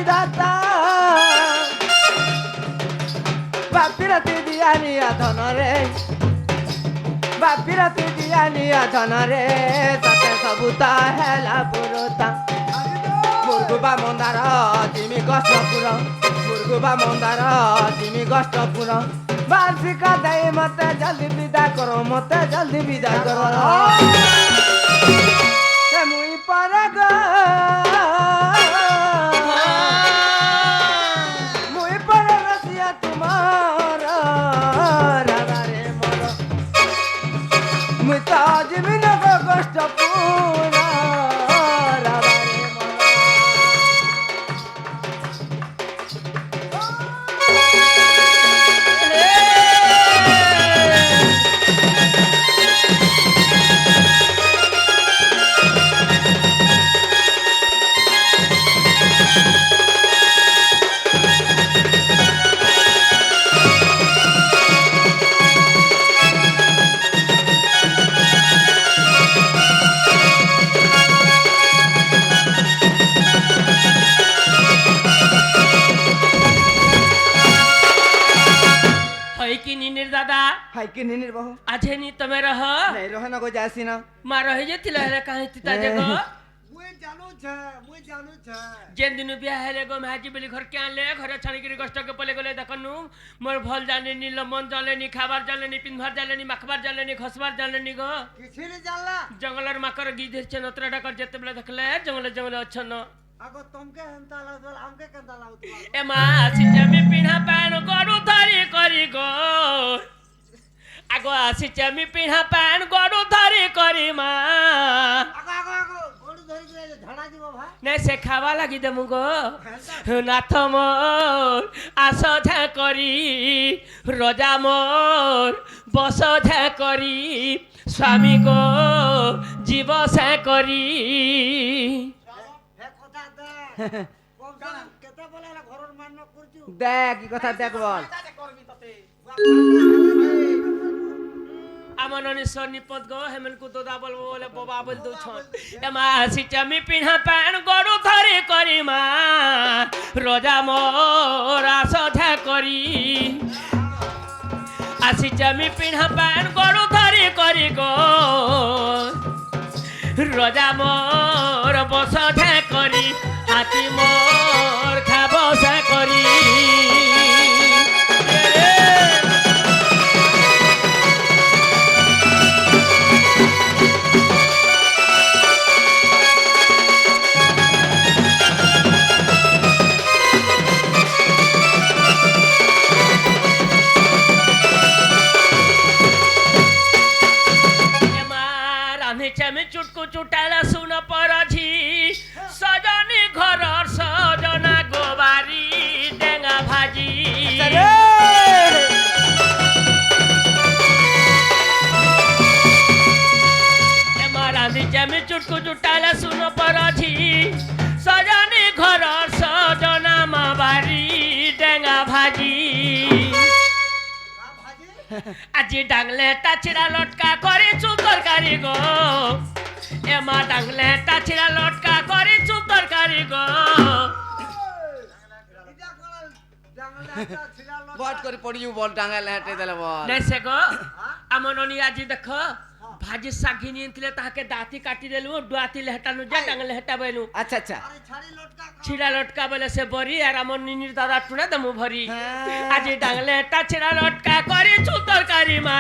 বিধাতা বাপিরাতি দিয়া নিয়া ধনরে বাপিরাতি দিয়া নিয়া ধনরে তাতে ସବୁতা হেলা পুরতা মুরগুবা মন্দার জিমি কষ্টপুর মুরগুবা মন্দার জিমি কষ্টপুর বার্ষিক দেই মতে জলদি বিদা করো মতে জলদি বিদা করো মুই পরে গো মুই পরে রসিয়া তোমার রাধারে মর মুই তো জিমি নব কষ্টপুর রাধারে মর हाय कि निनिर बहु आजे नी तमे रह नहीं रहे ना कोई जासी ना मार रही जे तिला हेले काहे तिता जगो मुई जानू छ जेन दिन बिया हेले गो माजी बेली घर के आनले घर छानी के कष्ट के पले गले देखनु मोर भल जाने नी लमन जाने नी खाबार जाने नी पिनभार जाने नी मखबार जाने नी खसबार जाने नी गो किछि नि जानला जंगलर माकर गिधे छ नत्रा डाकर जते बेला देखले जंगल जंगल अछन आगो तुमके हंता लागल हमके कंता लागत ए मा सिचा में पिन्हा पैन गरु धरी करी गो आगो सिचा में पिन्हा पैन गरु धरी करी मा आगो गोडू धरि के झडा दिबो भा ने से खावा लागि देमु गो नाथ मोर आस झा करी रजा मोर बस झा करी स्वामी को जीव से करी हे কথা দে কম কেতে বলেলা ঘরর মান করছু দেখ কি কথা দেখ বল আমননি সনিপদ গো হেমন কু দোদা বল বলে বাবা বল দউ ছন এমা সিটা মি পিনহা প্যান গরু ধরি করি মা রোজা মোর আস ঝা করি আসিটা মি পিনহা প্যান গরু ধরি করি গো রোজা মোর বস ঝা করি হাতি মোর খাব ঝা করি चुटकू चुटाला सुन परझी सजनी घर सजना गोबारी डेंगा भाजी रांधी चमी चुटकू चुटाला सुन परझी सजनी घर सजना माबारी डेंगा भाजी আজি ডাংলে টাছিড়া লটকা করে চুপ তরকারি গো এমা ডাংলে টাছিড়া লটকা করে চুপ তরকারি গো বট করে পড়িউ বল ডাঙ্গা লেটে দেলে বল নেসে গো আমননি আজি দেখো ভাজি সাগি নিনতিলে তাকে দাঁতি কাটি দেলু ডুয়াতি লেহটানু যা ডাংলে লেহটা বইলু আচ্ছা আচ্ছা छिड़ा लटका बोले से बरी আর আমন নিনির দাদা টুনা দমু ভরি আজি ডাংলে টা छिड़ा লটকা করি চু তরকারি মা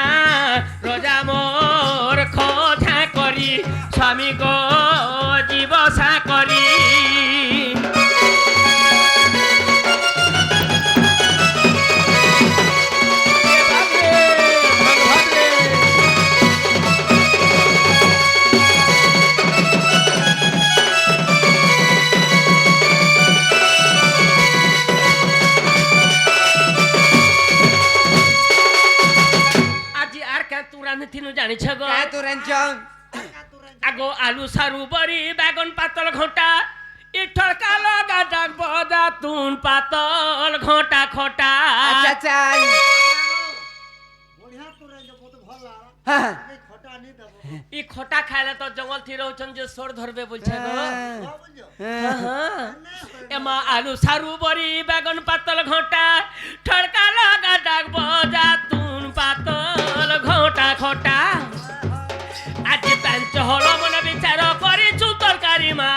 রোজা মোর খোঁজা করি স্বামী গো জীবসা করি জানি ছগো কা তো রেঞ্চং আগো আলু সারু বড়ি বেগুন পাতল ঘোটা ইঠর কালো গাডাক বদা তুন পাতল ঘোটা খোটা আচ্ছা আচ্ছা বড়িয়া তো রেঞ্চ কত ভাল লাগা হ্যাঁ হ্যাঁ এই খটা আনি দেবো ই খটা খাইলে তো জঙ্গল থি রହୁছন যে সোর ধরবে বলছে গো হ্যাঁ বুঝছো হ্যাঁ, হ্যাঁ এমা আলু সারু বড়ি বেগুন পাতল ঘন্টা ঠড়কা লাগা ডাক বজা তুন পাতল ঘন্টা খটা আজি পাঁচ হল মনে বিচার করিছু তরকারি মা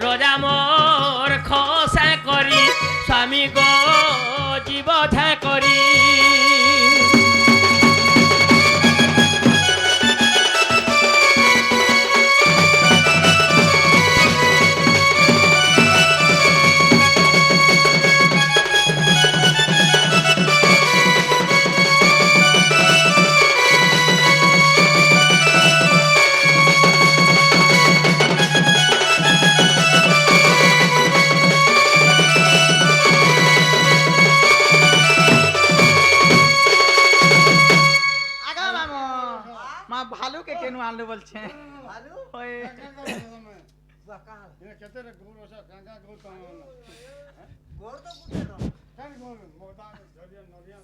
রোজা মোর খসা করি স্বামী গো জীবধা করি আগা মামু মা ভালুকে কেন আনলো বলছে ভালো ওই বাকাল কেতে গোল ওসা কাঙ্কা গোল তো গোর তো বুঝে না কান গোল মোটা ধরিয়া নরিয়া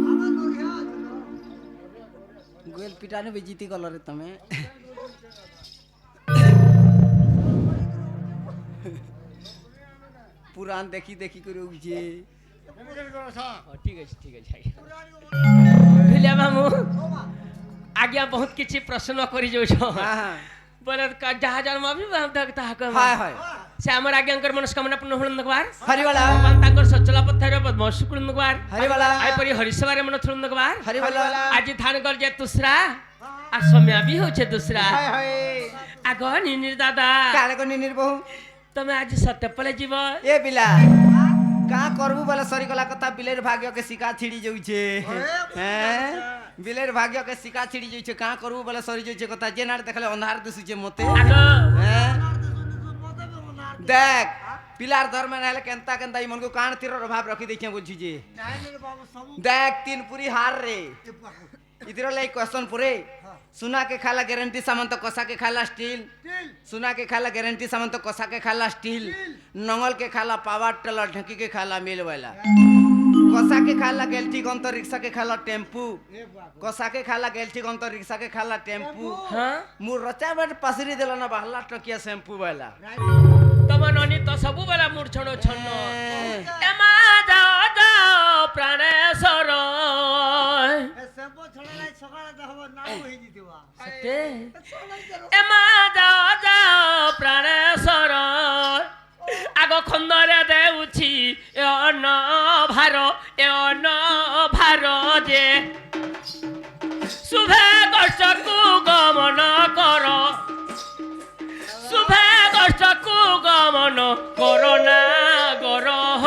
আমার নরিয়া আছে না গোয়েল পিটানে বেজিতি কলরে তুমি পুরান দেখি দেখি করে উঠছে কেন গোল ওসা ঠিক আছে পুরানি ভিলিয়া মামু ওমা আজ্ঞা বহুত কিছু প্রশ্ন করি যাউছ হ্যাঁ হ্যাঁ বলে যাহা জন্ম আমি তাহা কহ হায় হায় সে আমার আজ্ঞাঙ্কর মনস্কামনা ପୂର୍ଣ୍ଣ ହୁଳନ୍ଦ କୁବାର হরিবালা ଭଗବାନ ତାଙ୍କର ସଚଲା ପଥର ପଦ୍ମଶ୍ରୀ କୁଳନ୍ଦ କୁବାର ହରିବାଲା ଆଇପରି ହରିସବାରେ ମନ ଥୁଳନ୍ଦ କୁବାର হরিবালা ଆଜି ଥାନ କର ଯେ ତୁସରା আর সময়া বি হচ্ছে দুসরা হায় হায় আগ নিনির দাদা কালে কোনি নির্বহু তুমি আজ সত্য পলে যাব এ বিলা का करबू बोले सरी गला कथा बिलेर भाग्य के सिका छिड़ी जाउछे हैं बिलेर भाग्य के सिका छिड़ी जाउछे का करबू बोले सरी जाउछे कथा जे नार देखले अंधार दिसुछे मते আগ हैं মতে মনার देख पिलार धर्म नाले केनता केनता ई मन को कान तीर भाव रखी देखिए बुझी जे নাই রে বাবু সব देख तीन पूरी हार रे इधर लाई क्वेश्चन पूरे सुना के खाला गारंटी सामान तो कसा के खाला स्टील টিল सुना के खाला गारंटी सामान तो कसा के खाला स्टील नंगल के खाला पावर टेलर ढकी के खाला मिल वाला कसा के खाला गेल्टी गन तो रिक्शा के खाला टेम्पू এ বাবু कसा के खाला गेल्टी गन तो रिक्शा के खाला टेम्पू হ্যাঁ मुर रचा बट पासरी देला ना बहला टकिया शैम्पू वाला তব ননি তো সবু বেলা মুড় ছড়ো ছন্ন এমা যাও যাও প্রাণেশ্বর এ সেম্পো ছড়া নাই সকালে দেখব না হই দিতবা সতে এমা যাও যাও প্রাণেশ্বর আগ খন্দরে দেউছি এ অন্ন ভার যে শুভে কষ্টকু গমন কর শুভে কষ্টকু গমন করোনা গরহ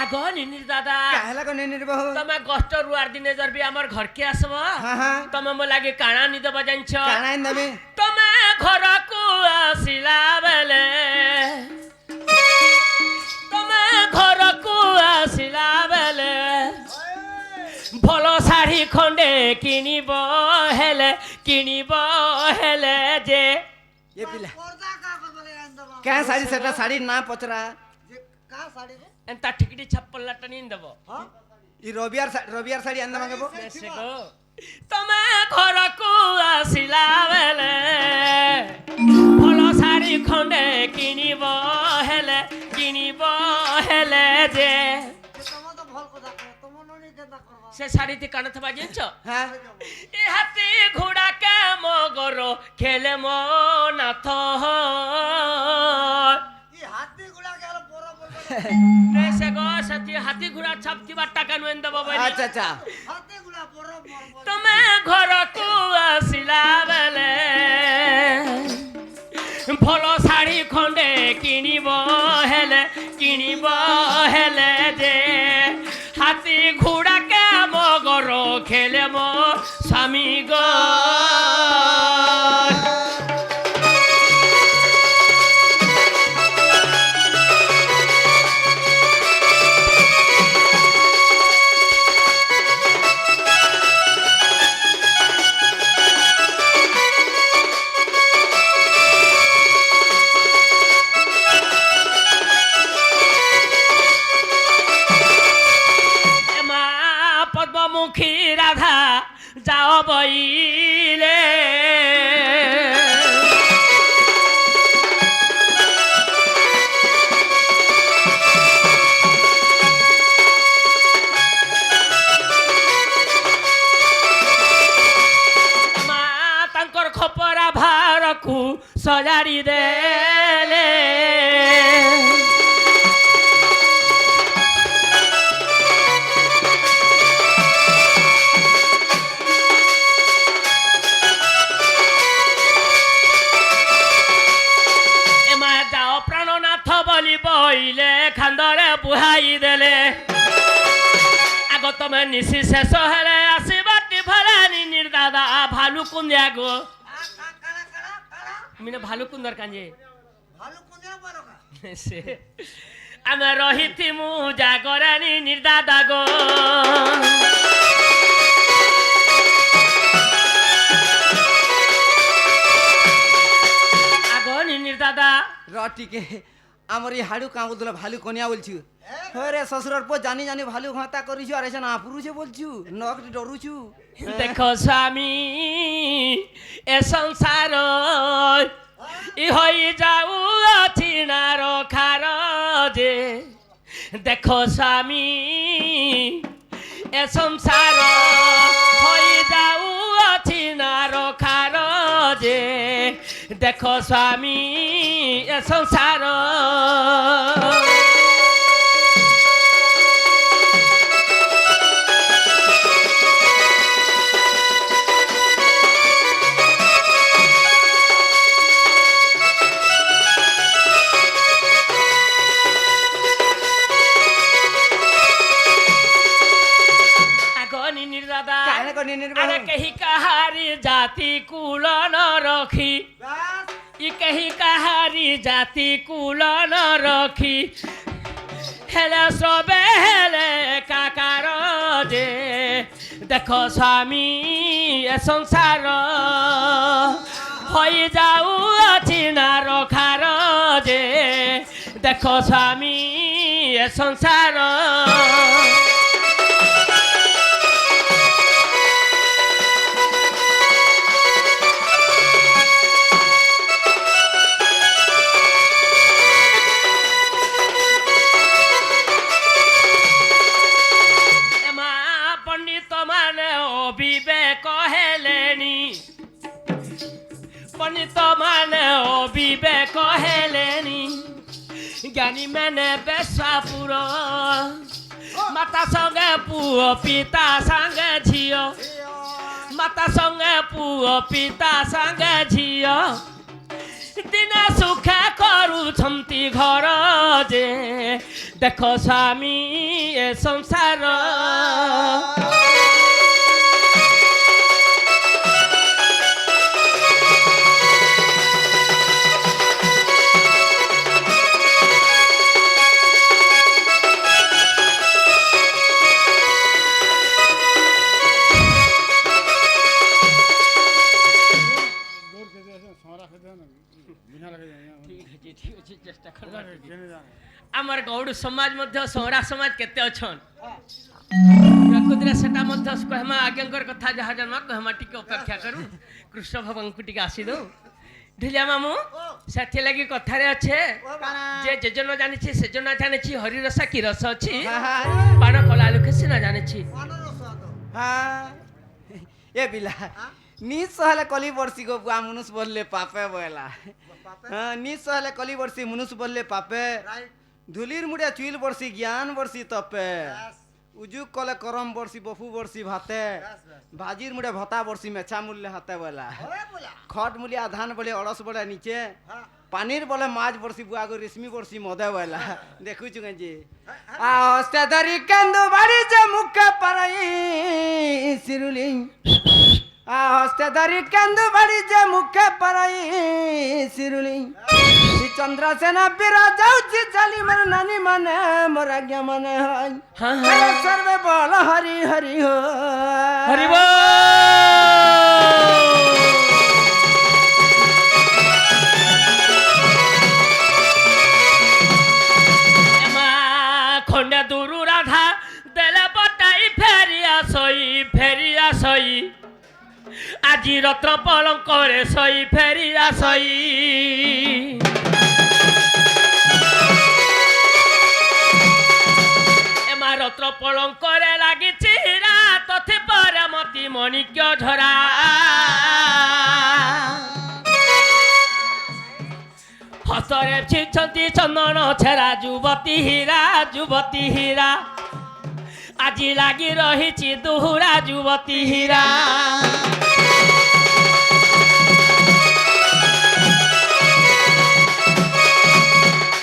আগ নিনির দাদা काहेला को नहीं निर्बहु তুমি কষ্ট রুয়ার দিনে যাবি আমার ঘরকে আসব हाँ हाँ তুমি মো লাগে কাଣା নি দেব জানছ काना इन दबे তুমি ঘরকু আসিলা বেলে তুমি ঘরকু আসিলা বেলে ভাল শাড়ি খন্ডে কিনিব হেলে যে ये पिला পর্দা কা বলে আনদবা क्या साड़ी सेटा साड़ी ना पचरा যে কা শাড়ি রে এন্তা ঠিকটি ছাপ্পল্লাটা নিন দেব হ্যাঁ ई रबियार साड़ी अंदर मांगे बो বেশি গো তুমি ঘরকু আসিলা বেলে ভাল শাড়ি খন্ডে কিনিব হেলে যে তোমা তো ভাল কথা কও তোমা ননি কেদা করবা সে শাড়িতে কানে থবা জানছ हाँ ই হাতি ঘোড়া কে মগর খেলে মো নাথ ই হাতি গুলা গেল বড় বলবে সে গো সাথী হাতি ঘোড়া ছাপতিবার টাকা নুয়েন দেব বলি अच्छा अच्छा হাতি গুলা বড় বড় তুমি ঘরকু আসিলা বেলে ভাল শাড়ি খন্ডে কিনিব হেলে যে হাতি ঘোড়াকে মগর খেলে মো স্বামী গো বইলে ମା ତାଙ୍କର ଖପରା ଭାରକୁ ସଜାଡ଼ି ଦେଲେ বইলে খান্দরে বুহাই দেলে আগ তুমি নিশি শেষ হলে আসিবাটি ভরানি নির্দাদা ভালু কুন্দিয়া গো মিনে ভালু কুন্দর কাঞ্জে ভালো কোনে বড় কা সে আমি রহিতি মু জাগরানি নির্দাদা গো আগনি নির্দাদা রটিকে আমার এই হাড়ু কাঁবুদুলা ভালু কনিয়া বলছু হরে শ্বশুরের পর জানি জানি ভালু ঘাতা করিছু আর এসে না পুরুষে বলছু নখ ডরুছু দেখো স্বামী এ সংসার ই হই যাও চিনার খার যে দেখো স্বামী এ সংসার হই যাও চিনার খার যে দেখো স্বামী এ সংসার আরে কেহি কাহারি জাতি কুল ন রখি ই কেহি কাহারি জাতি কুল ন রখি হেলে সবে হেলে কাকার যে দেখো স্বামী এ সংসার হয়ে যাও চিনার খার যে দেখো স্বামী এ সংসার পণ্ডিত মানে অবিবেক হেলেনি জ্ঞানী মানে বেশাপুর মাতা সঙ্গে পুয় পিতা সাঙ্গে ঝিও মাতা সঙ্গে পুয় পিতা সাঙ্গে ঝিও দিনে সুখে করুছন্তি ঘর যে দেখো স্বামী এ সংসার আমার গৌড় সমাজ মধ্যে সৌরা সমাজ কেতে অছন প্রকৃতিরে সেটা মধ্যে কহমা আজ্ঞাঙ্কর কথা যাহা জন্মা কহমা টিকে অপেক্ষা করু কৃষ্ণ ভগবানଙ୍କୁ টিকে আসি দো ঢিলিয়া মামু সাথে লাগি কথারে আছে যে যেজন জানিছি সেজন জানিছি হরি রসা কি রস ଅଛି বাণ কলা লোকে সিনা জানিছি হ্যাঁ এ বিলা নিজ সহলে কলি বর্ষি গো বুয়া মনুষ বললে পাপে বলা হ্যাঁ নিজ সহলে কলি বর্ষি মনুষ বললে পাপে ধুলির মুড়িয়া চুইল বর্ষি জ্ঞান বর্ষি তপে উজুক কলে করম বর্ষি বফু বর্ষি ভাতে ভাজির মুড়ে ভতা বর্ষি মেছা মূল্যে হাতে বলা খট মূলিয়া ধান বলে অড়স বলে নিচে পানির বলে মাছ বর্ষি বুয়াগো রেশমি বর্ষি মদে বলা দেখুছু যে আস্তে ধরি কেন্দু বাড়ি যে মুখে পারাই সিরুলি হস্তে ধরি কেন্দু বাড়ি যে মুখে পারাই সিরুলি চন্দ্রসেনা বিরা যাଉଛି চালি মর নানি মানে মোর আজ্ঞা মানে হয় সর্বে বল হরি হরি হো হরি বল এমা খন্ডা দুরু রাধা দেলে বটাই ফেরিয়া সই আজি রত্ন পলঙ্করে সই ফেরিয়া সই এমা রত্ন পলঙ্করে লাগিছি হীরা তথে পরে মতি মণিক্য ঝরা হসরে ছিছন্তি চন্দন ছেড়া যুবতী হীরা আজি লাগি রহিছি দুহুরা যুবতী হীরা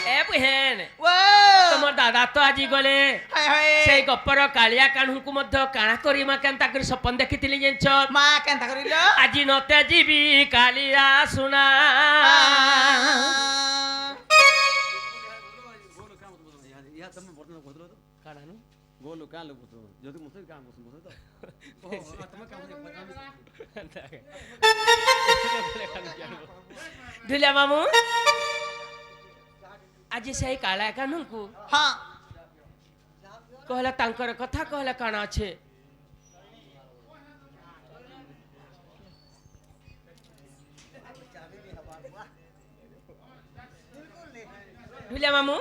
এ বুহেন তোমার দাদা তো আজি গলে সেই গপর কালিয়া কাহ্নুকু মধ্য কাଣା করিমা কেনতা করি সপন দেখিଥିଲି জানিছ মা কেনতা করিল আজি নতে ଯିବି কালিয়া শুনা गोलू क्या लोग पूछो जो तुम मुझसे काम पूछो मुझसे तो तुम्हें काम ढुलिया मामू आज सही काला कानूनकू हाँ कहला तांकर कथा कहला काना छे ढुलिया मामू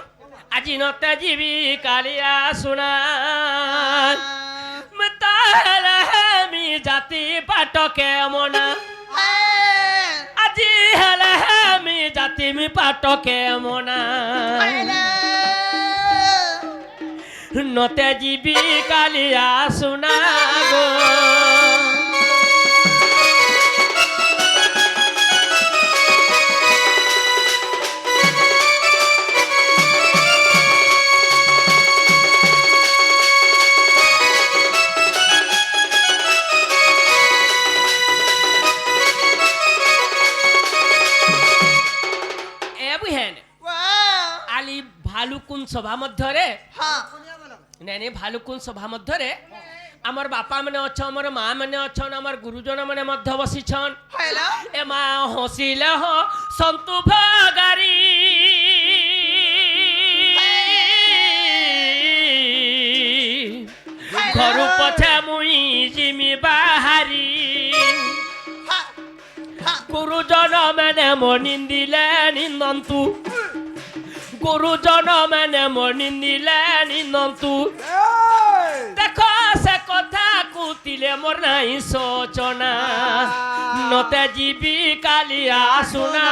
আজি নতে জীবি কালিয়া শুনা মতালা আমি জাতি পাটকে মনা আজি হেলা আমি জাতি মি পাটকে মনা নতে জীবি কালিয়া শুনা গো ভালুকুন সভা মধ্যে নানি ভালুকুন সভা মধ্যে আমার বাপা মানে অছন আমার মা মানে অছন আমার গুরুজন মানে মধ্য বসিছন এ মা হসিলে হ সন্তু ভগারি ঘরু পছে মুই জিমি বাহারি গুরুজন মানে মনিন্দিলে নিন্দন্তু গুরুজন মানে মনিন্দিলে নিন্দন্তু দেখো সে কথা কুতিলে মোর নাই সোচনা নতে জীবি কালিয়া শুনা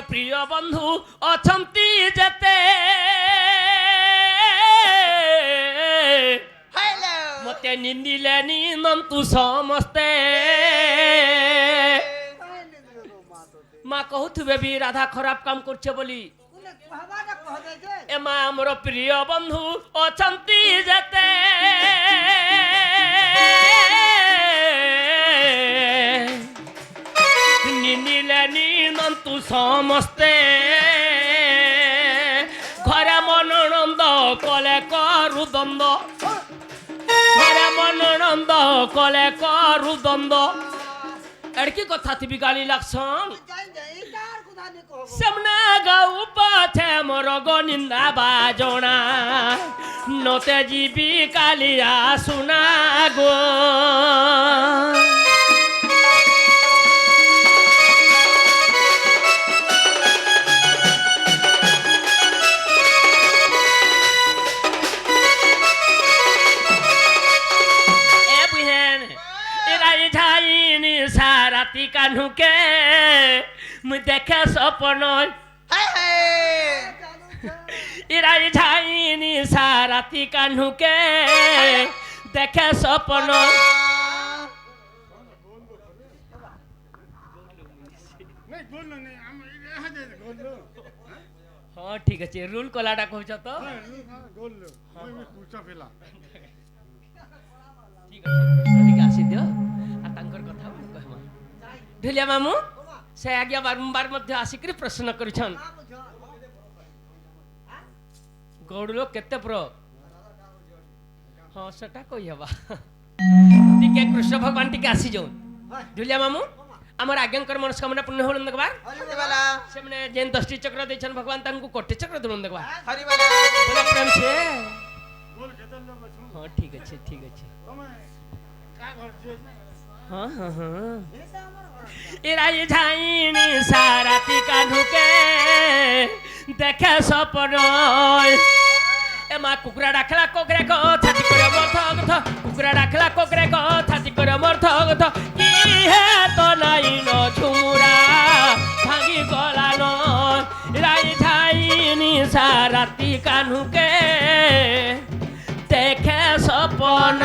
প্রিয় বন্ধু অছন্তি যেতে মতে নিন্দিলে নিন্দন্তু সমস্তে মা কহুথিবে বি রাধা খারাপ কাম করছে বলি এ মা আমার প্রিয় বন্ধু অছন্তি যেতে নিন্দিলে নিন্দন্তু সমস্তে ঘরে মনোনন্দ কলে করু দ্বন্দ্ব ঘরে মনোনন্দ কলে করু দ্বন্দ্ব এড়কি কথা থিবি গালি লাগছন সেমনা গাউ পাছে মোর গনিন্দা বাজনা নতে জীবি কালিয়া শুনা গো রাতি কানুকে মুই দেখে স্বপ্ন ইরাই ঝাইনি সারাতি কানুকে দেখে স্বপ্ন হ্যাঁ ঠিক আছে রুল কলাটা কইছ তো ঠিক আছে দিও আর তাঙ্কর কথা কহমা ঢুলিয়া মামু সে আজ্ঞা বারম্বার মধ্যে আসিকি প্রশ্ন করছন গৌড় লোক কেতে প্র ହଁ ସେଟା କହି ହେବା ଟିକେ କୃଷ୍ଣ ଭଗବାନ ଟିକେ ଆସି ଯାଉ ଢୁଲିଆ ମାମୁ আমার আজ্ঞাঙ্কর মনস্কামনা পূর্ণ হল দেখবার হরিবালা সেমনে যেন 10টি চক্র দিয়েছেন ভগবান তাঙ্কু কোটি চক্র দিলেন দেখবার হরিবালা বলে প্রেম সে બોલ કેતન લોકો છું হ্যাঁ ঠিক আছে ঠিক আছে તમે કા ઘર છે হ্যাঁ হ্যাঁ হ্যাঁ এরাই যাইনি সারাতি কানুকে দেখে স্বপ্ন এ মা কুকুরা ডাকলা কোকরে গো ছাতি করে মর্থ গথ কুকুরা ডাকলা কোকরে গো ছাতি করে মর্থ গথ কি হে তো নাই ন ঝুমুরা ভাঙি গলা ন এরাই যাইনি সারাতি কানুকে দেখে স্বপ্ন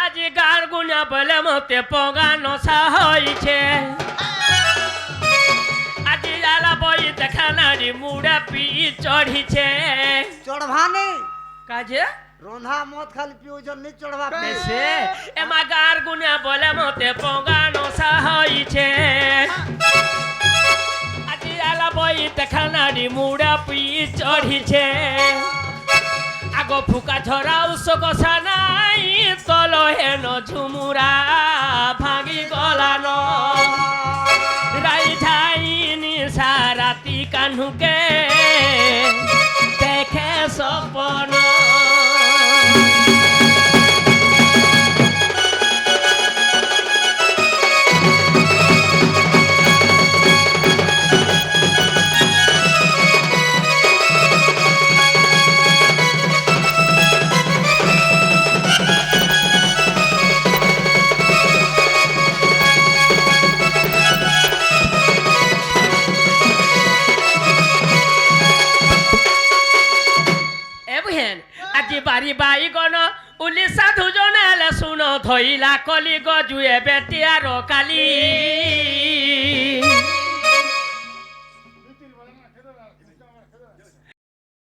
আজি গার গুনা বলে মতে পগানো সাহইছে আজি আলা বই দেখা নারি মুড়া পি চড়িছে চড়ভানে কাজে রন্ধা মদ খালি পিউজন নি চড়বা বেশে এমা গার গুনা বলে মতে পগানো সাহইছে আজি আলা বই দেখা নারি মুড়া পি চড়িছে আগো ফুকা ঝরা উৎস কষা নাই তল হেন ঝুমুরা ভাঙি গলান রাই ঝাইনি সারাতি কানুকে দেখে স্বপ্ন আজি বাড়ি বাইগন উলি সাধু জনালে শুনো ধইলা কলি গজুয়ে বেটিয়ার কালি